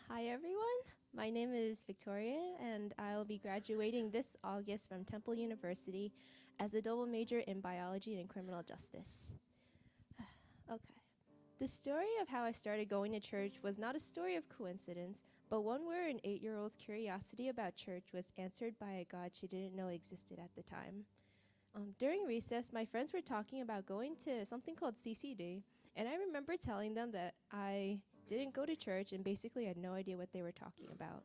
Hi everyone. My name is Victoria, and I'll be graduating this August from Temple University as a double major in biology and criminal justice. Okay. The story of how I started going to church was not a story of coincidence, but one where an 8-year-old's curiosity about church was answered by a God she didn't know existed at the time. During recess, my friends were talking about going to something called CCD, and I remember telling them that I didn't go to church and basically had no idea what they were talking about.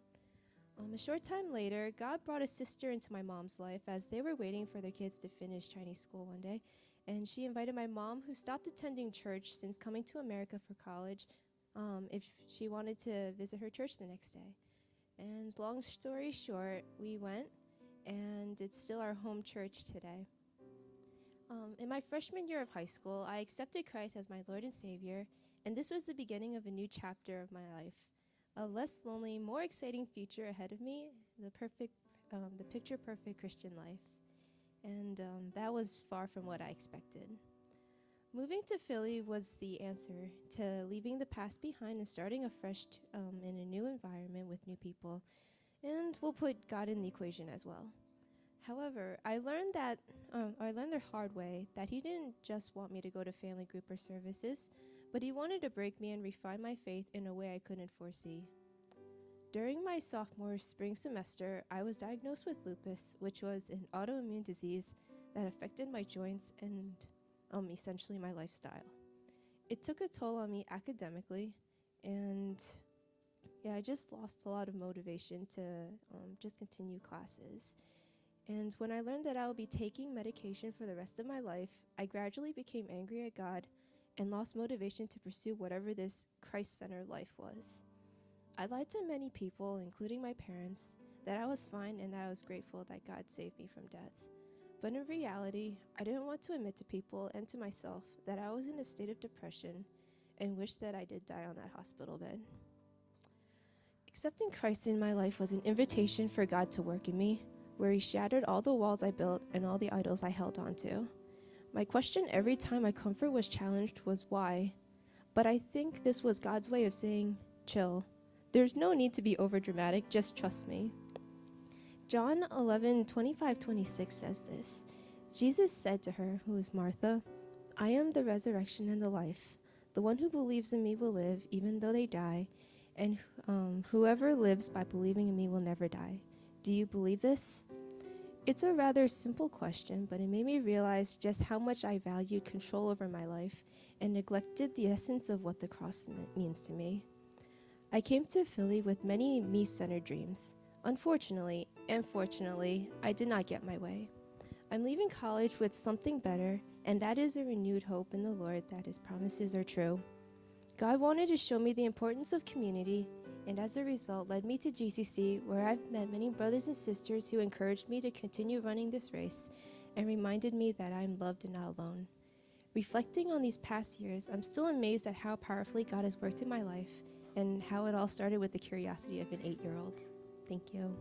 A short time later, God brought a sister into my mom's life as they were waiting for their kids to finish Chinese school one day, and she invited my mom, who stopped attending church since coming to America for college, if she wanted to visit her church the next day. And long story short, we went, and it's still our home church today. In my freshman year of high school, I accepted Christ as my Lord and Savior, and this was the beginning of a new chapter of my life. A less lonely, more exciting future ahead of me, the picture-perfect Christian life. And that was far from what I expected. Moving to Philly was the answer to leaving the past behind and starting afresh in a new environment with new people. And we'll put God in the equation as well. However, I learned the hard way that he didn't just want me to go to family group or services, but he wanted to break me and refine my faith in a way I couldn't foresee. During my sophomore spring semester, I was diagnosed with lupus, which was an autoimmune disease that affected my joints and essentially my lifestyle. It took a toll on me academically, and I just lost a lot of motivation to just continue classes. And when I learned that I would be taking medication for the rest of my life, I gradually became angry at God and lost motivation to pursue whatever this Christ-centered life was. I lied to many people, including my parents, that I was fine and that I was grateful that God saved me from death. But in reality, I didn't want to admit to people and to myself that I was in a state of depression and wished that I did die on that hospital bed. Accepting Christ in my life was an invitation for God to work in me, where he shattered all the walls I built and all the idols I held onto. My question every time my comfort was challenged was why, but I think this was God's way of saying, chill. There's no need to be overdramatic, just trust me. John 11:25-26 says this. Jesus said to her, who is Martha, I am the resurrection and the life. The one who believes in me will live even though they die, and whoever lives by believing in me will never die. Do you believe this? It's a rather simple question, but it made me realize just how much I valued control over my life and neglected the essence of what the cross means to me. I came to Philly with many me-centered dreams. Unfortunately, and fortunately, I did not get my way. I'm leaving college with something better, and that is a renewed hope in the Lord that his promises are true. God wanted to show me the importance of community, and as a result led me to GCC, where I've met many brothers and sisters who encouraged me to continue running this race and reminded me that I'm loved and not alone. Reflecting on these past years, I'm still amazed at how powerfully God has worked in my life and how it all started with the curiosity of an 8-year-old. Thank you.